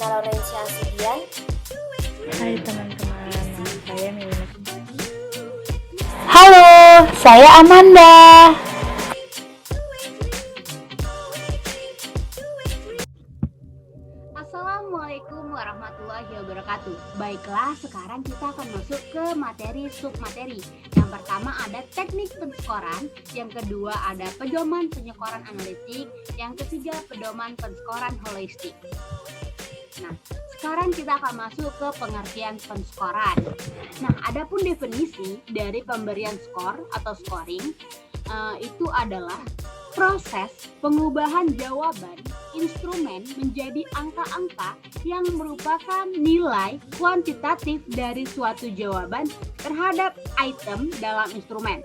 Ana Laurencia Sidian. Hai teman-teman, nama saya Milena. Halo, saya Amanda. Assalamualaikum warahmatullahi wabarakatuh. Baiklah, sekarang kita akan masuk ke materi submateri. Yang pertama ada teknik penskoran, yang kedua ada pedoman penyekoran analitik, yang ketiga pedoman penskoran holistik. Nah, sekarang kita akan masuk ke pengertian penskoran. Nah, adapun definisi dari pemberian skor atau scoring itu adalah proses pengubahan jawaban instrumen menjadi angka-angka yang merupakan nilai kuantitatif dari suatu jawaban terhadap item dalam instrumen.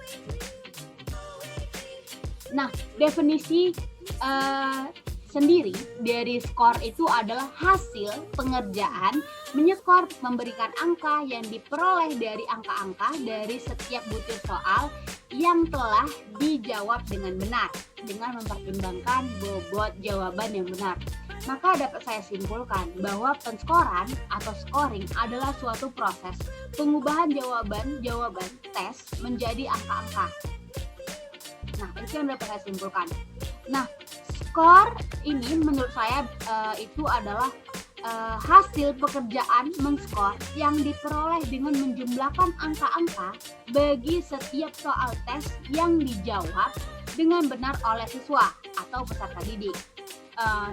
Nah, definisi sendiri dari skor itu adalah hasil pengerjaan menyekor memberikan angka yang diperoleh dari angka-angka dari setiap butir soal yang telah dijawab dengan benar dengan mempertimbangkan bobot jawaban yang benar. Maka dapat saya simpulkan bahwa penskoran atau scoring adalah suatu proses pengubahan jawaban tes menjadi angka-angka. Nah, itu yang dapat saya simpulkan. Nah, skor ini menurut saya itu adalah hasil pekerjaan menskor yang diperoleh dengan menjumlahkan angka-angka bagi setiap soal tes yang dijawab dengan benar oleh siswa atau peserta didik.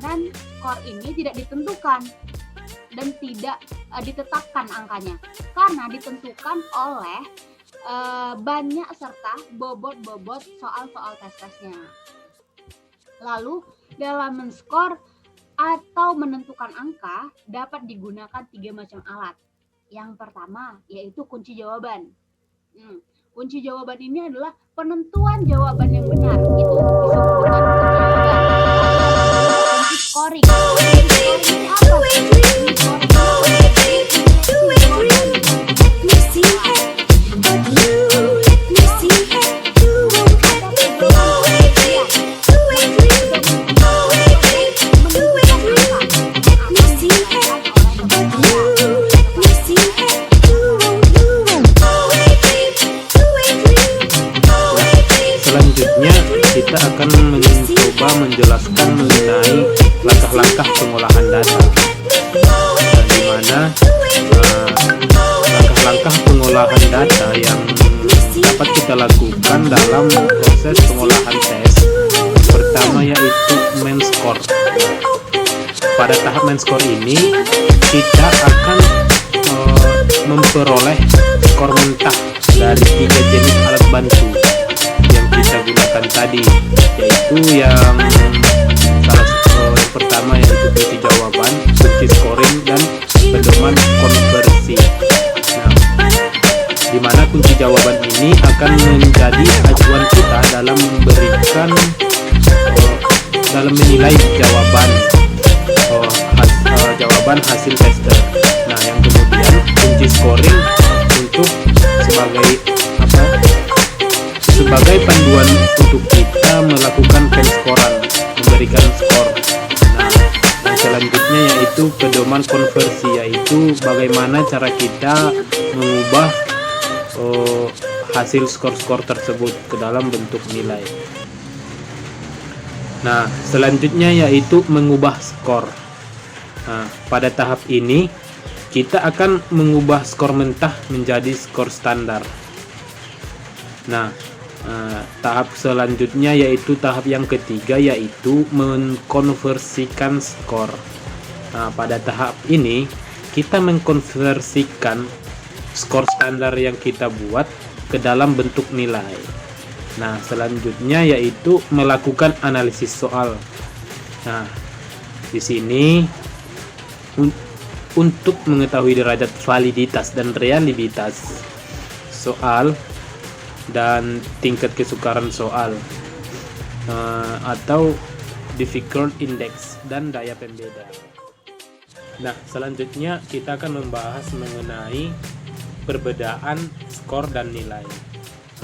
Dan skor ini tidak ditentukan dan tidak ditetapkan angkanya karena ditentukan oleh banyak serta bobot-bobot soal-soal tes-tesnya. Lalu dalam menskor atau menentukan angka dapat digunakan 3 macam alat. Yang pertama yaitu kunci jawaban. Kunci jawaban ini adalah penentuan jawaban yang benar. Itu disebut dengan kunci jawaban. Kunci scoring. Kunci scoring ini apa? Selanjutnya kita akan mencoba menjelaskan mengenai langkah-langkah pengolahan data. Di mana langkah-langkah pengolahan data yang dapat kita lakukan dalam proses pengolahan tes. Pertama yaitu menskor. Pada tahap menskor ini kita akan memperoleh skor mentah dari 3 jenis alat bantu yang kita gunakan tadi, yaitu yang pertama yaitu kunci jawaban, kunci scoring, dan pedoman konversi. Nah, di mana kunci jawaban ini akan menjadi acuan kita dalam memberikan dalam menilai jawaban hasil tester. Nah, yang kemudian kunci scoring untuk sebagai panduan untuk kita melakukan penskoran, memberikan skor. Nah, selanjutnya yaitu pedoman konversi, yaitu bagaimana cara kita mengubah hasil skor-skor tersebut ke dalam bentuk nilai. Nah, selanjutnya yaitu mengubah skor. Nah, pada tahap ini kita akan mengubah skor mentah menjadi skor standar. Nah, tahap selanjutnya yaitu tahap yang ketiga, yaitu mengkonversikan skor. Nah, pada tahap ini kita mengkonversikan skor standar yang kita buat ke dalam bentuk nilai. Nah, selanjutnya yaitu melakukan analisis soal. Nah, di sini untuk mengetahui derajat validitas dan reliabilitas soal dan tingkat kesukaran soal atau difficult index dan daya pembeda. Nah, selanjutnya kita akan membahas mengenai perbedaan skor dan nilai.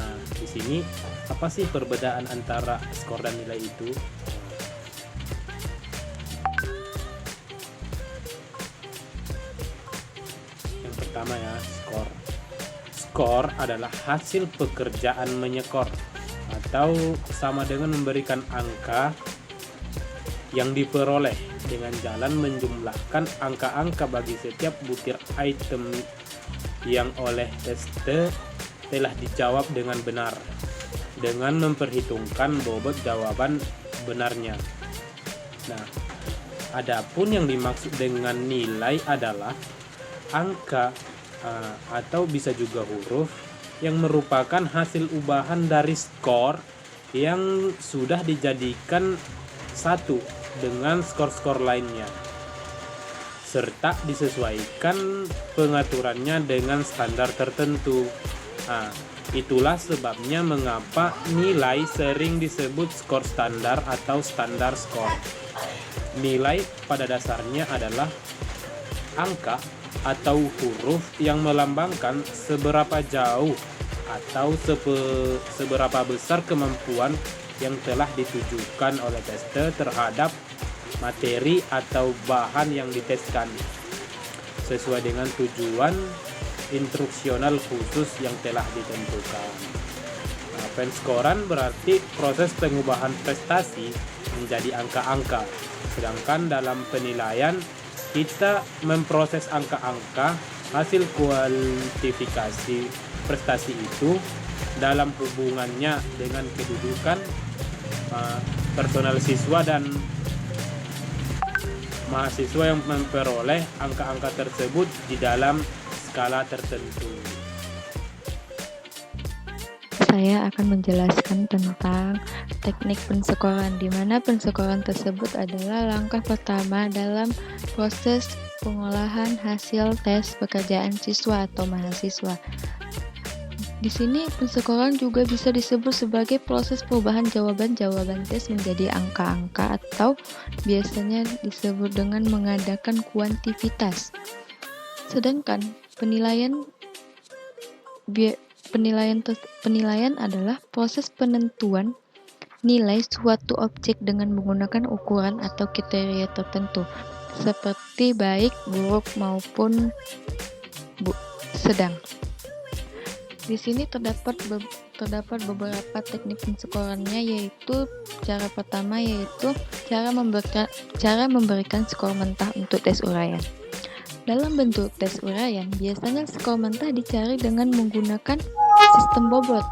Nah, di sini apa sih perbedaan antara skor dan nilai itu? pertama ya, skor. Skor adalah hasil pekerjaan menyekor atau sama dengan memberikan angka yang diperoleh dengan jalan menjumlahkan angka-angka bagi setiap butir item yang oleh tester telah dijawab dengan benar dengan memperhitungkan bobot jawaban benarnya. Nah, adapun yang dimaksud dengan nilai adalah angka atau bisa juga huruf yang merupakan hasil ubahan dari skor yang sudah dijadikan satu dengan skor-skor lainnya, serta disesuaikan pengaturannya dengan standar tertentu. Itulah sebabnya mengapa nilai sering disebut skor standar atau standar skor. Nilai pada dasarnya adalah angka atau huruf yang melambangkan seberapa jauh atau seberapa besar kemampuan yang telah ditujukan oleh tester terhadap materi atau bahan yang diteskan sesuai dengan tujuan instruksional khusus yang telah ditentukan. Penskoran berarti proses pengubahan prestasi menjadi angka-angka, sedangkan dalam penilaian kita memproses angka-angka hasil kuantifikasi prestasi itu dalam hubungannya dengan kedudukan personal siswa dan mahasiswa yang memperoleh angka-angka tersebut di dalam skala tertentu. Saya akan menjelaskan tentang teknik penskoran, di mana penskoran tersebut adalah langkah pertama dalam proses pengolahan hasil tes pekerjaan siswa atau mahasiswa. Di sini penskoran juga bisa disebut sebagai proses perubahan jawaban-jawaban tes menjadi angka-angka atau biasanya disebut dengan mengadakan kuantivitas. Sedangkan penilaian adalah proses penentuan nilai suatu objek dengan menggunakan ukuran atau kriteria tertentu, seperti baik, buruk maupun sedang. Di sini terdapat beberapa teknik penskorannya, yaitu cara pertama yaitu cara memberikan skor mentah untuk tes uraian. Dalam bentuk tes uraian, biasanya skor mentah dicari dengan menggunakan sistem bobot.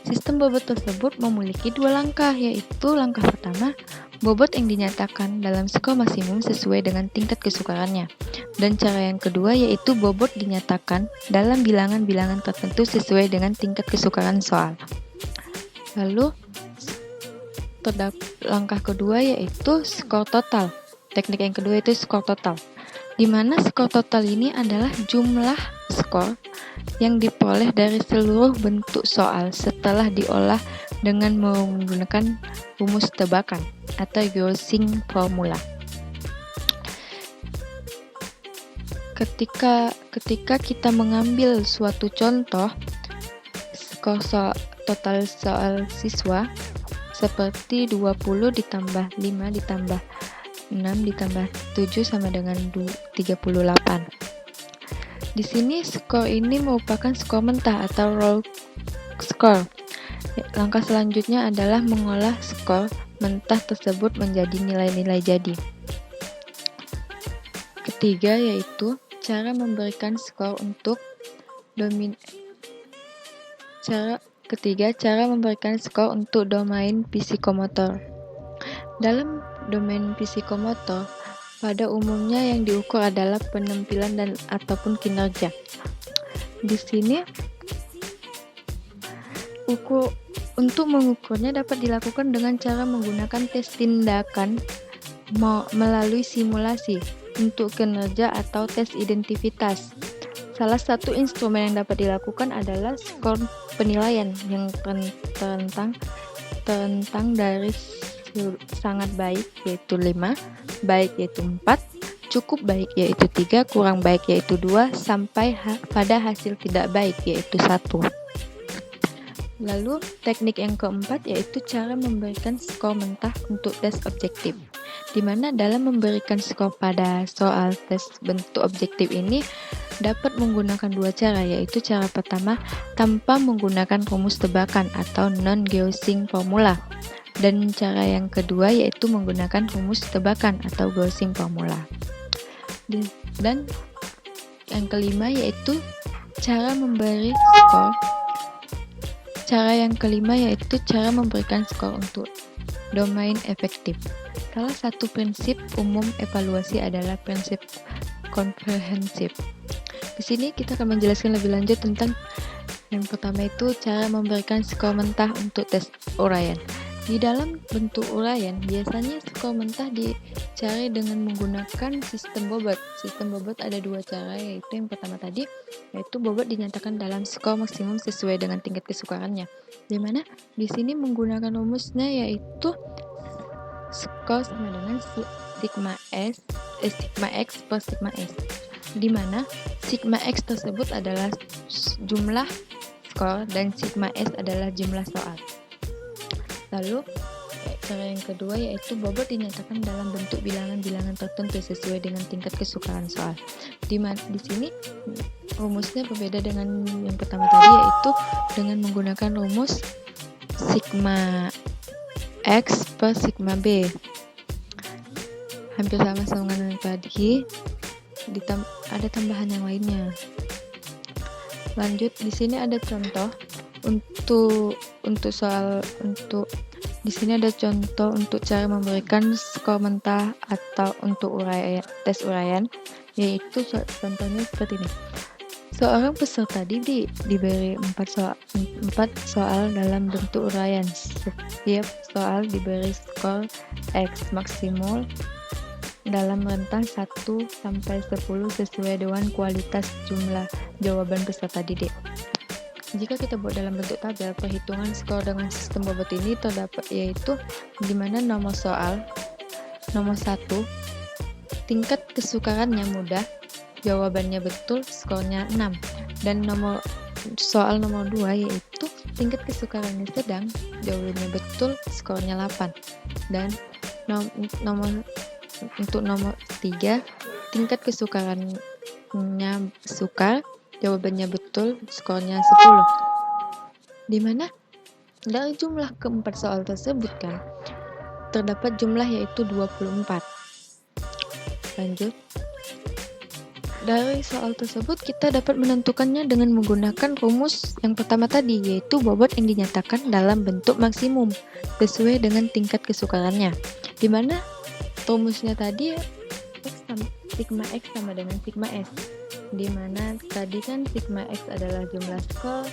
Sistem bobot tersebut memiliki dua langkah, yaitu langkah pertama, bobot yang dinyatakan dalam skor maksimum sesuai dengan tingkat kesukarannya. Dan cara yang kedua yaitu bobot dinyatakan dalam bilangan-bilangan tertentu sesuai dengan tingkat kesukaran soal. Lalu, langkah kedua yaitu skor total. Teknik yang kedua itu skor total, di mana skor total ini adalah jumlah skor yang diperoleh dari seluruh bentuk soal setelah diolah dengan menggunakan rumus tebakan atau Gaussian formula. Ketika kita mengambil suatu contoh skor total soal siswa seperti 20 ditambah 5 ditambah 6 ditambah 7 sama dengan 38. Di sini skor ini merupakan skor mentah atau raw score. Langkah selanjutnya adalah mengolah skor mentah tersebut menjadi nilai-nilai jadi. Ketiga yaitu cara memberikan skor untuk domain psikomotor. Dalam domain psikomotor, pada umumnya yang diukur adalah penampilan dan ataupun kinerja. Di sini untuk mengukurnya dapat dilakukan dengan cara menggunakan tes tindakan melalui simulasi untuk kinerja atau tes identitas. Salah satu instrumen yang dapat dilakukan adalah skor penilaian yang terentang dari sangat baik yaitu 5, baik yaitu 4, cukup baik yaitu 3, kurang baik yaitu 2, sampai pada hasil tidak baik yaitu 1. Lalu teknik yang keempat yaitu cara memberikan skor mentah untuk tes objektif, di mana dalam memberikan skor pada soal tes bentuk objektif ini dapat menggunakan dua cara, yaitu cara pertama tanpa menggunakan rumus tebakan atau non-Gaussian formula, dan cara yang kedua yaitu menggunakan rumus tebakan atau Gaussian formula. Dan yang kelima yaitu cara memberi skor. Cara yang kelima yaitu cara memberikan skor untuk domain efektif. Salah satu prinsip umum evaluasi adalah prinsip komprehensif. Di sini kita akan menjelaskan lebih lanjut tentang yang pertama itu cara memberikan skor mentah untuk tes uraian. Di dalam bentuk uraian, biasanya skor mentah dicari dengan menggunakan sistem bobot. Sistem bobot ada dua cara, yaitu yang pertama tadi, yaitu bobot dinyatakan dalam skor maksimum sesuai dengan tingkat kesukarannya. Di mana di sini menggunakan rumusnya yaitu skor sama dengan sigma x per sigma s, di mana sigma x tersebut adalah jumlah skor dan sigma s adalah jumlah soal. Lalu cara yang kedua yaitu bobot dinyatakan dalam bentuk bilangan-bilangan tertentu sesuai dengan tingkat kesukaan soal. Di sini rumusnya berbeda dengan yang pertama tadi, yaitu dengan menggunakan rumus sigma x per sigma b. Hampir sama dengan yang tadi, ada tambahan yang lainnya. Lanjut, di sini ada contoh di sini ada contoh untuk cara memberikan skor mentah atau untuk tes uraian, yaitu contohnya seperti ini. Seorang peserta didik diberi 4 soal dalam bentuk uraian. Setiap soal diberi skor X maksimal dalam rentang 1 sampai 10 sesuai dengan kualitas jumlah jawaban peserta didik. Jika kita buat dalam bentuk tabel, perhitungan skor dengan sistem bobot ini terdapat, yaitu di mana nomor 1 tingkat kesukarannya mudah, jawabannya betul, skornya 6, dan soal nomor 2 yaitu tingkat kesukarannya sedang, jawabannya betul, skornya 8, dan untuk nomor 3 tingkat kesukarannya sukar, jawabannya betul, skornya 10. Dimana dari jumlah keempat soal tersebut kan terdapat jumlah yaitu 24. Lanjut. Dari soal tersebut kita dapat menentukannya dengan menggunakan rumus yang pertama tadi, yaitu bobot yang dinyatakan dalam bentuk maksimum sesuai dengan tingkat kesukarannya. Dimana rumusnya tadi sigma x sama dengan sigma s, di mana tadi kan sigma x adalah jumlah skor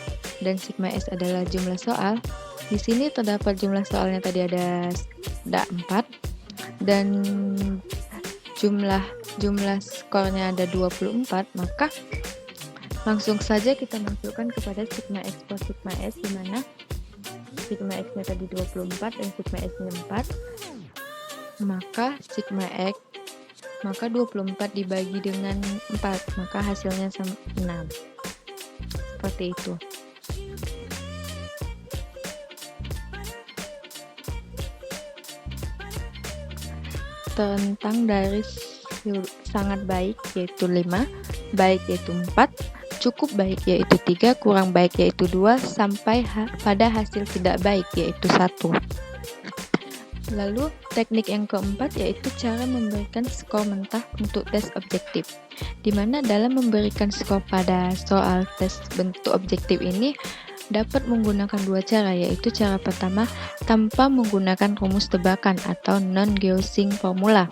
dan sigma s adalah jumlah soal. Di sini terdapat jumlah soalnya tadi ada 4 dan jumlah skornya ada 24, maka langsung saja kita masukkan kepada sigma x per sigma s, di mana sigma x nya tadi 24 dan sigma s nya 4, maka 24 dibagi dengan 4, maka hasilnya 6. Seperti itu. Tentang dari sangat baik yaitu 5, baik yaitu 4, cukup baik yaitu 3, kurang baik yaitu 2, sampai pada hasil tidak baik yaitu 1. Lalu teknik yang keempat yaitu cara memberikan skor mentah untuk tes objektif, di mana dalam memberikan skor pada soal tes bentuk objektif ini dapat menggunakan dua cara, yaitu cara pertama tanpa menggunakan rumus tebakan atau non-Gaussian formula,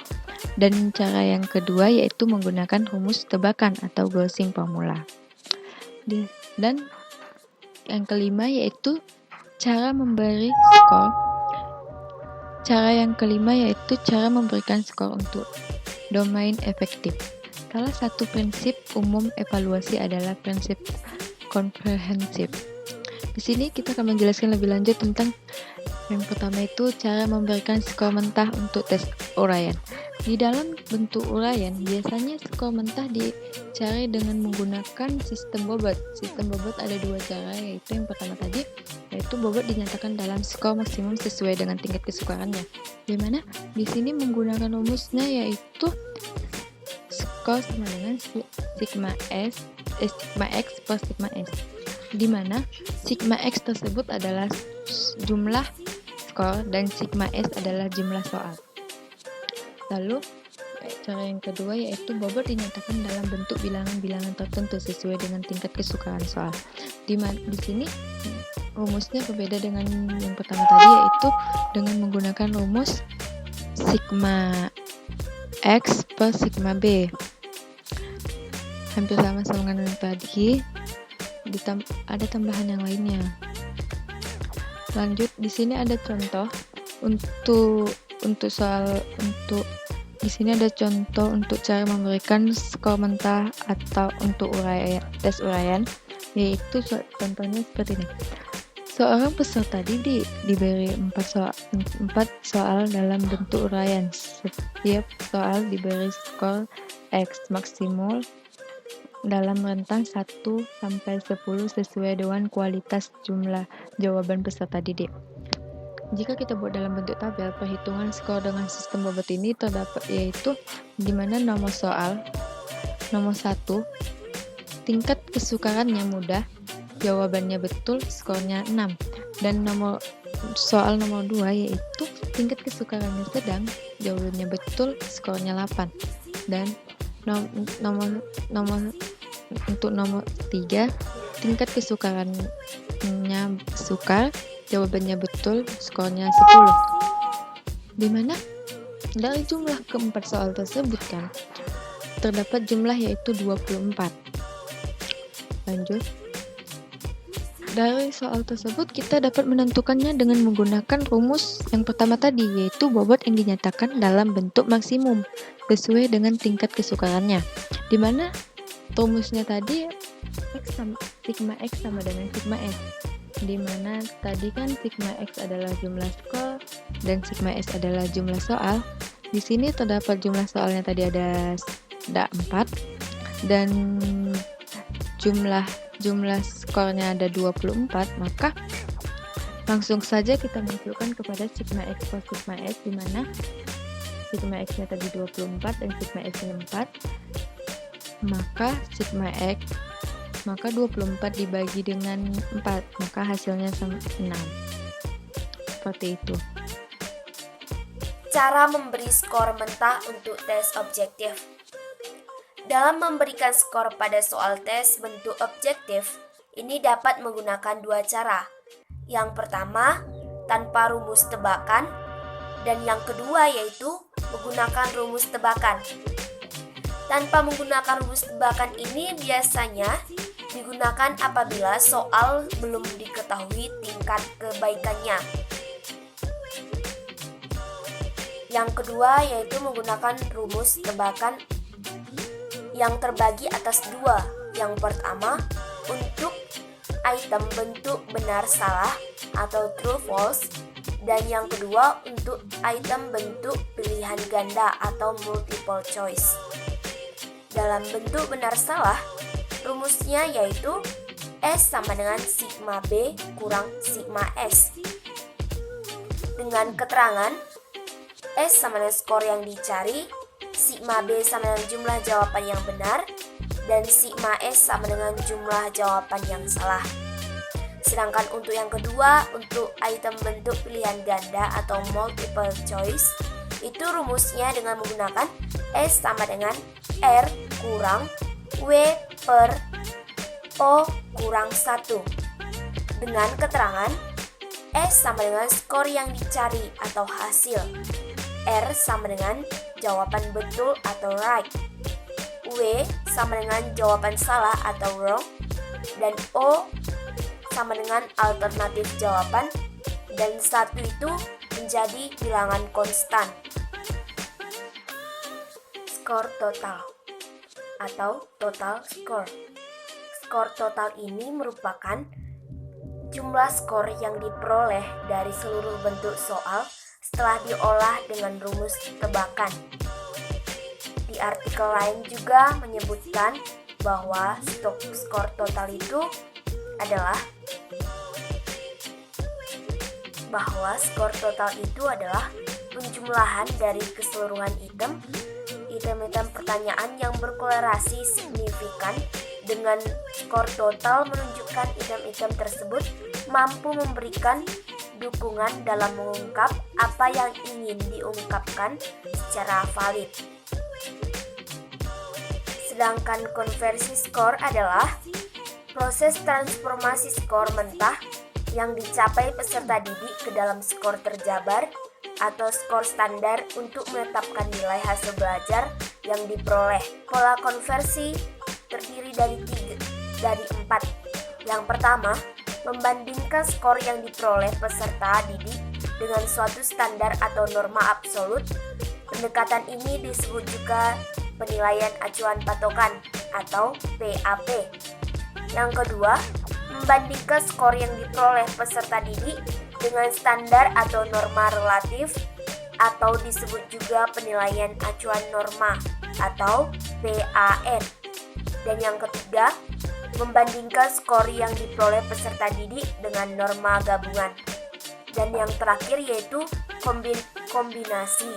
dan cara yang kedua yaitu menggunakan rumus tebakan atau Gaussian formula. Dan yang kelima yaitu cara memberi skor. Cara yang kelima yaitu cara memberikan skor untuk domain efektif. Salah satu prinsip umum evaluasi adalah prinsip komprehensif. Di sini kita akan menjelaskan lebih lanjut tentang yang pertama itu cara memberikan skor mentah untuk tes uraian. Di dalam bentuk uraian, biasanya skor mentah dicari dengan menggunakan sistem bobot. Sistem bobot ada dua cara, yaitu yang pertama tadi, yaitu bobot dinyatakan dalam skor maksimum sesuai dengan tingkat kesukarannya. Di mana di sini menggunakan rumusnya yaitu skor sama dengan sigma X per sigma S, di mana sigma X tersebut adalah jumlah skor dan sigma S adalah jumlah soal. Lalu cara yang kedua yaitu bobot dinyatakan dalam bentuk bilangan-bilangan tertentu sesuai dengan tingkat kesukaan soal. Di sini rumusnya berbeda dengan yang pertama tadi, yaitu dengan menggunakan rumus sigma X per sigma B. Hampir sama dengan yang tadi, ada tambahan yang lainnya. Lanjut, di sini ada contoh di sini ada contoh untuk cara memberikan skor mentah atau untuk tes uraian, yaitu contohnya seperti ini. Seorang peserta didik diberi 4 soal dalam bentuk uraian. Setiap soal diberi skor X maksimal dalam rentang 1 sampai 10 sesuai dengan kualitas jumlah jawaban peserta didik. Jika kita buat dalam bentuk tabel, perhitungan skor dengan sistem bobot ini terdapat, yaitu di mana nomor 1, tingkat kesukarannya mudah, jawabannya betul, skornya 6. Dan soal nomor 2 yaitu tingkat kesukarannya sedang, jawabannya betul, skornya 8. Dan untuk nomor 3, tingkat kesukarannya sukar, jawabannya betul, skornya 10. Dimana dari jumlah keempat soal tersebut kan terdapat jumlah yaitu 24. Lanjut, dari soal tersebut kita dapat menentukannya dengan menggunakan rumus yang pertama tadi, yaitu bobot yang dinyatakan dalam bentuk maksimum sesuai dengan tingkat kesukarannya. Dimana rumusnya tadi sigma X sama dengan sigma S, dimana tadi kan sigma X adalah jumlah skor dan sigma S adalah jumlah soal. Di sini terdapat jumlah soalnya tadi ada 4 dan jumlah skornya ada 24, maka langsung saja kita masukkan kepada sigma X per sigma S, dimana sigma X nya tadi 24 dan sigma S nya 4, maka 24 dibagi dengan 4, maka hasilnya sama 6. Seperti itu. Cara memberi skor mentah untuk tes objektif. Dalam memberikan skor pada soal tes bentuk objektif, ini dapat menggunakan 2 cara. Yang pertama, tanpa rumus tebakan, dan yang kedua yaitu menggunakan rumus tebakan. Tanpa menggunakan rumus tebakan ini biasanya digunakan apabila soal belum diketahui tingkat kebaikannya. Yang kedua yaitu menggunakan rumus tebakan yang terbagi atas 2. Yang pertama, untuk item bentuk benar salah atau true false, dan yang kedua untuk item bentuk pilihan ganda atau multiple choice. Dalam bentuk benar salah, rumusnya yaitu S sama dengan sigma B kurang sigma S. Dengan keterangan S sama dengan skor yang dicari, sigma B sama dengan jumlah jawaban yang benar, dan sigma S sama dengan jumlah jawaban yang salah. Sedangkan untuk yang kedua, untuk item bentuk pilihan ganda atau multiple choice, itu rumusnya dengan menggunakan S sama dengan R kurang W per O kurang 1. Dengan keterangan S sama dengan skor yang dicari atau hasil, R sama dengan jawaban betul atau right, W sama dengan jawaban salah atau wrong, dan O sama dengan alternatif jawaban, dan 1 itu menjadi bilangan konstan. Skor total atau total score. Skor total ini merupakan jumlah skor yang diperoleh dari seluruh bentuk soal setelah diolah dengan rumus tebakan. Di artikel lain juga menyebutkan bahwa skor total itu adalah penjumlahan dari keseluruhan item item-item pertanyaan yang berkorelasi signifikan dengan skor total menunjukkan item-item tersebut mampu memberikan dukungan dalam mengungkap apa yang ingin diungkapkan secara valid. Sedangkan konversi skor adalah proses transformasi skor mentah yang dicapai peserta didik ke dalam skor terjabar atau skor standar untuk menetapkan nilai hasil belajar yang diperoleh. Pola konversi terdiri dari 4. Yang pertama, membandingkan skor yang diperoleh peserta didik dengan suatu standar atau norma absolut. Pendekatan ini disebut juga penilaian acuan patokan atau PAP. Yang kedua, membandingkan skor yang diperoleh peserta didik dengan standar atau norma relatif atau disebut juga penilaian acuan norma atau PAN. Dan yang ketiga, membandingkan skor yang diperoleh peserta didik dengan norma gabungan. Dan yang terakhir yaitu kombinasi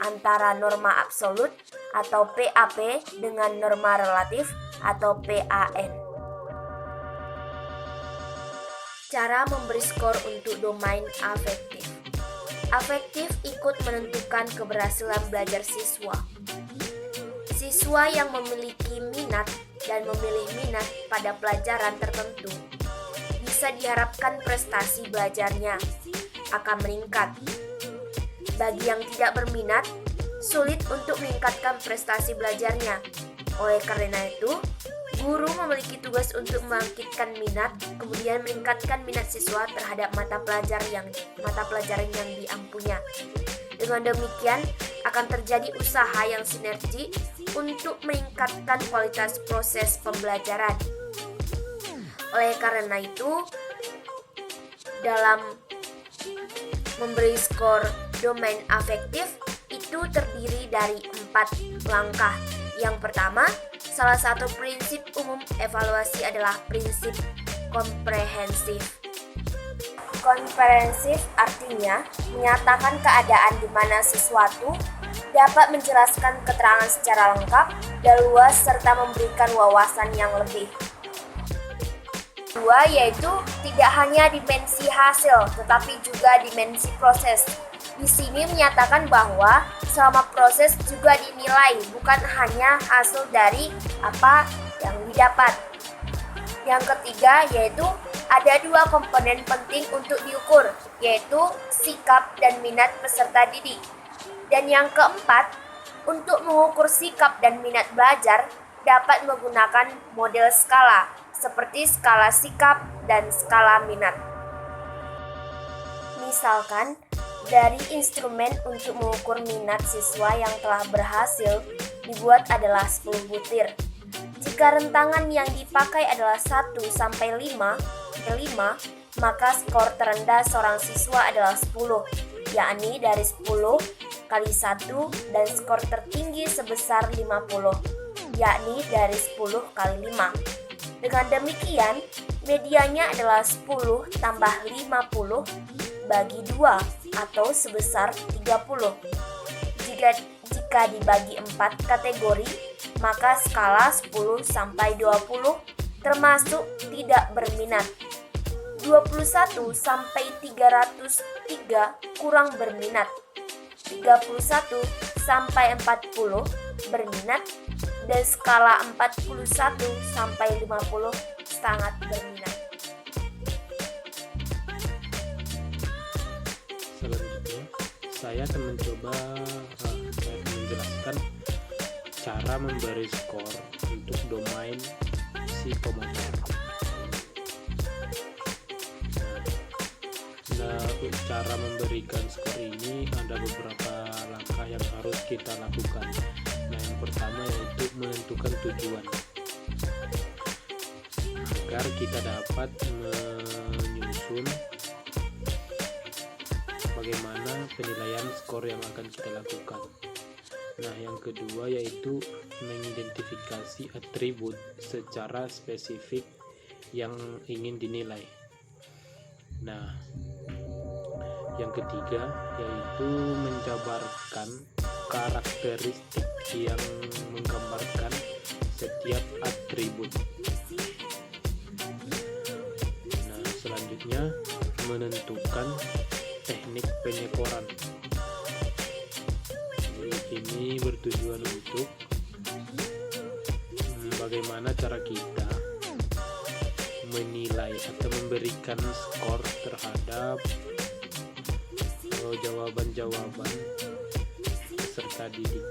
antara norma absolut atau PAP dengan norma relatif atau PAN. Cara memberi skor untuk domain afektif. Afektif ikut menentukan keberhasilan belajar siswa. Siswa yang memiliki minat dan memilih minat pada pelajaran tertentu, bisa diharapkan prestasi belajarnya akan meningkat. Bagi yang tidak berminat, sulit untuk meningkatkan prestasi belajarnya. Oleh karena itu, guru memiliki tugas untuk membangkitkan minat, kemudian meningkatkan minat siswa terhadap mata pelajaran yang diampunya. Dengan demikian, akan terjadi usaha yang sinergi untuk meningkatkan kualitas proses pembelajaran. Oleh karena itu, dalam memberi skor domain afektif itu terdiri dari 4 langkah. Yang pertama, salah satu prinsip umum evaluasi adalah prinsip komprehensif. Komprehensif artinya menyatakan keadaan di mana sesuatu dapat menjelaskan keterangan secara lengkap dan luas serta memberikan wawasan yang lebih. Kedua, yaitu tidak hanya dimensi hasil, tetapi juga dimensi proses. Di sini menyatakan bahwa selama proses juga dinilai, bukan hanya hasil dari apa yang didapat. Yang ketiga, yaitu ada 2 komponen penting untuk diukur, yaitu sikap dan minat peserta didik. Dan yang keempat, untuk mengukur sikap dan minat belajar dapat menggunakan model skala, seperti skala sikap dan skala minat. Misalkan, dari instrumen untuk mengukur minat siswa yang telah berhasil dibuat adalah 10 butir. Jika rentangan yang dipakai adalah 1-5, maka skor terendah seorang siswa adalah 10, yakni dari 10 kali 1, dan skor tertinggi sebesar 50, yakni dari 10 kali 5. Dengan demikian, medianya adalah 10 tambah 50 bagi 2 atau sebesar 30. Jika dibagi 4 kategori, maka skala 10 sampai 20 termasuk tidak berminat. 21 sampai 303 kurang berminat. 31 sampai 40 berminat, dan skala 41 sampai 50 sangat berminat. Selanjutnya, saya akan menjelaskan cara memberi skor untuk domain psikomotor. Nah, cara memberikan skor ini ada beberapa langkah yang harus kita lakukan. Nah, yang pertama yaitu menentukan tujuan agar kita dapat menyusun bagaimana penilaian skor yang akan kita lakukan. Nah, yang kedua yaitu mengidentifikasi atribut secara spesifik yang ingin dinilai. Nah, yang ketiga yaitu menjabarkan karakteristik yang menggambarkan setiap atribut. Nah, selanjutnya menentukan teknik penyekoran. Jadi ini bertujuan untuk bagaimana cara kita menilai atau memberikan skor terhadap jawaban-jawaban peserta didik.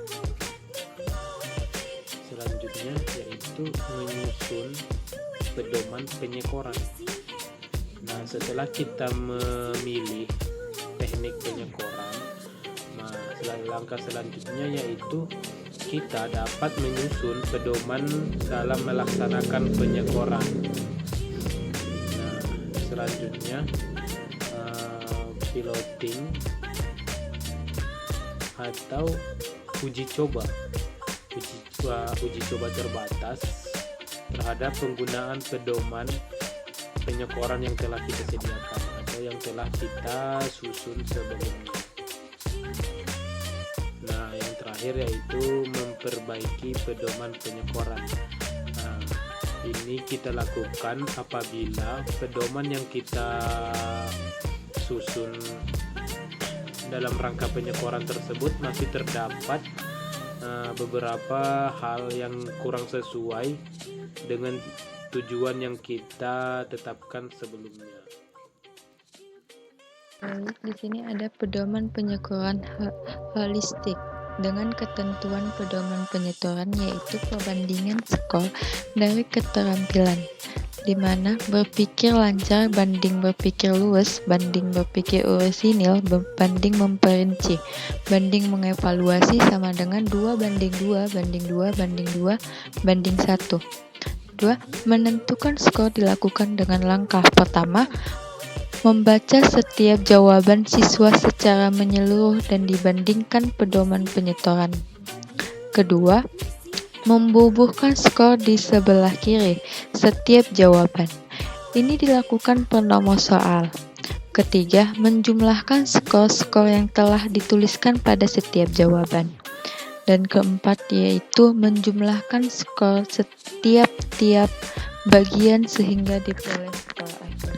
Selanjutnya yaitu menyusun pedoman penyekoran. Nah, setelah kita memilih teknik penyekoran, nah, langkah selanjutnya yaitu kita dapat menyusun pedoman dalam melaksanakan penyekoran. Nah, selanjutnya piloting atau uji coba terbatas terhadap penggunaan pedoman penyekoran yang telah kita sediakan atau yang telah kita susun sebelumnya. Nah, yang terakhir yaitu memperbaiki pedoman penyekoran. Nah, ini kita lakukan apabila pedoman yang kita susun dalam rangka penyekoran tersebut masih terdapat beberapa hal yang kurang sesuai dengan tujuan yang kita tetapkan sebelumnya. Baik, di sini ada pedoman penyekoran holistik dengan ketentuan pedoman penyekoran yaitu perbandingan skor dari keterampilan, di mana berpikir lancar banding berpikir luwes, banding berpikir orisinil, banding memperinci, banding mengevaluasi sama dengan 2 banding 2 banding 2 banding 2 banding 1. 2. Menentukan skor dilakukan dengan langkah pertama, membaca setiap jawaban siswa secara menyeluruh dan dibandingkan pedoman penyetoran. Kedua, membubuhkan skor di sebelah kiri setiap jawaban. Ini dilakukan per nomor soal. Ketiga, menjumlahkan skor-skor yang telah dituliskan pada setiap jawaban. Dan keempat, yaitu menjumlahkan skor setiap bagian sehingga diperoleh skor akhir.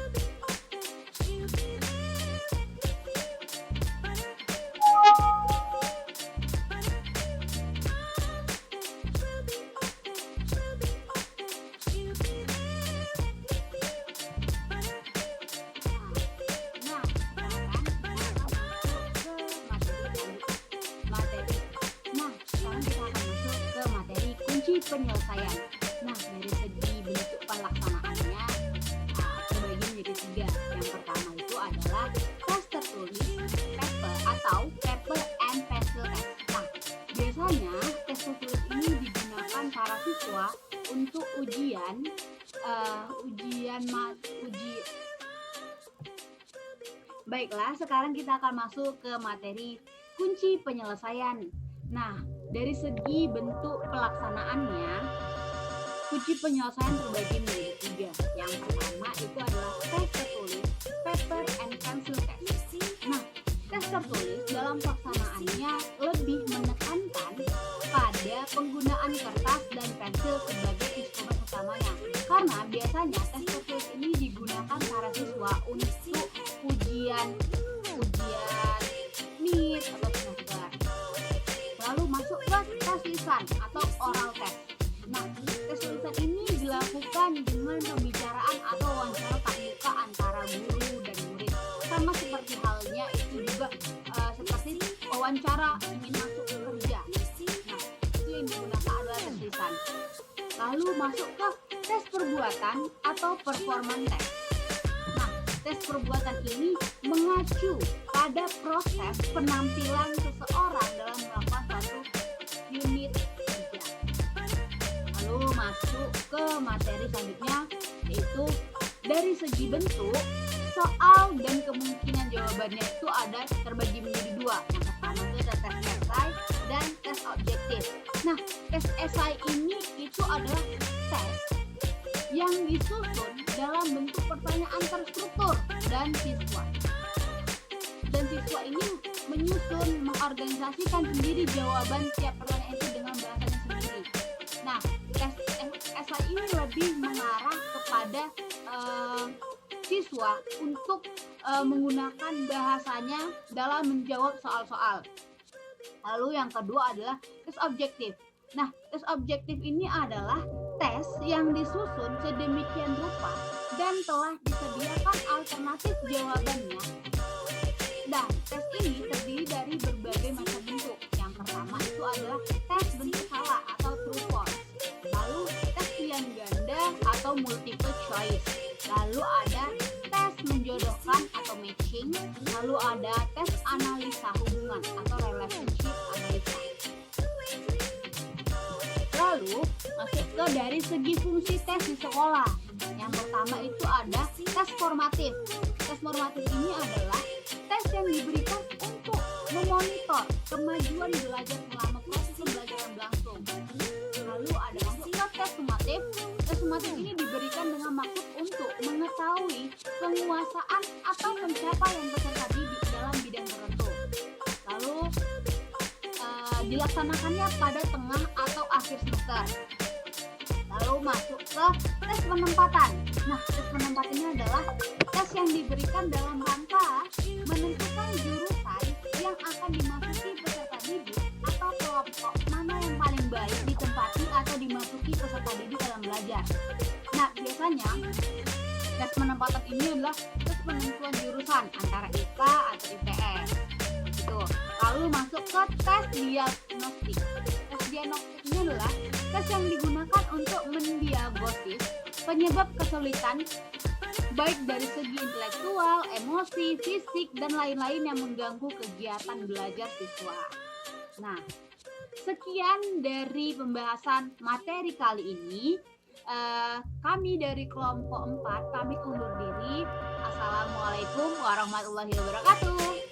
Penyelesaian. Nah, dari segi bentuk pelaksanaannya terbagi menjadi 3. Yang pertama itu adalah tes tertulis, paper atau paper and pencil test. Nah, biasanya tes tertulis ini digunakan para siswa untuk Baiklah, sekarang kita akan masuk ke materi kunci penyelesaian. Nah, dari segi bentuk pelaksanaannya, kunci penyelesaian terbagi menjadi 3. Yang pertama itu adalah tes tertulis, paper and pencil test. Nah, tes tertulis dalam pelaksanaannya lebih menekankan pada penggunaan kertas dan pensil sebagai instrumen utamanya. Karena biasanya tes tertulis ini digunakan para siswa untuk ujian MIT atau semester. Lalu masuk ke tes lisan atau oral test. Nah, tes lisan ini dilakukan dengan pembicaraan atau wawancara tatap muka antara guru dan murid. Sama seperti halnya itu juga seperti wawancara ingin masuk kerja. Nah, itu yang digunakan adalah tes lisan. Lalu masuk ke tes perbuatan atau performance test. Nah, tes perbuatan ini mengacu pada proses penampilan seseorang dalam melakukan suatu unit kerja. Lalu masuk ke materi selanjutnya, yaitu dari segi bentuk, soal dan kemungkinan jawabannya itu ada terbagi menjadi 2. Yang pertama itu ada tes esai dan tes objektif. Nah, tes esai ini itu adalah tes yang disusun dalam bentuk pertanyaan terstruktur dan siswa ini menyusun, mengorganisasikan sendiri jawaban tiap pertanyaan itu dengan bahasanya sendiri. Nah, tes esai ini lebih mengarah kepada siswa untuk menggunakan bahasanya dalam menjawab soal-soal. Lalu yang kedua adalah tes objektif. Nah, tes objektif ini adalah tes yang disusun sedemikian rupa dan telah disediakan alternatif jawabannya. Nah, tes ini terdiri dari berbagai macam bentuk. Yang pertama itu adalah tes bentuk salah atau true false. Lalu tes pilihan ganda atau multiple choice. Lalu ada tes menjodohkan atau matching. Lalu ada tes analisa hubungan atau relationship analisa. Lalu masuk ke dari segi fungsi tes di sekolah. Yang pertama itu ada tes formatif. Tes formatif ini adalah tes yang diberikan untuk memonitor kemajuan belajar selama proses pembelajaran berlangsung. Lalu ada masuk ke tes sumatif. Tes sumatif ini diberikan dengan maksud untuk mengetahui penguasaan atau pencapaian peserta didik dalam bidang tertentu. Lalu dilaksanakannya pada tengah atau akhir semester. Lalu masuk ke tes penempatan. Nah, tes penempatan ini adalah tes yang diberikan dalam rangka menentukan jurusan yang akan dimasuki peserta didik atau kelompok mana yang paling baik ditempati atau dimasuki peserta didik dalam belajar. Nah, biasanya tes penempatan ini adalah tes penentuan jurusan antara IPA atau IPS. Gitu. Lalu masuk ke tes diagnostik. Tes diagnostik ini adalah tes yang digunakan untuk mendiagnosis penyebab kesulitan baik dari segi intelektual, emosi, fisik, dan lain-lain yang mengganggu kegiatan belajar siswa. Nah, sekian dari pembahasan materi kali ini. Kami dari kelompok 4 pamit undur diri. Assalamualaikum warahmatullahi wabarakatuh.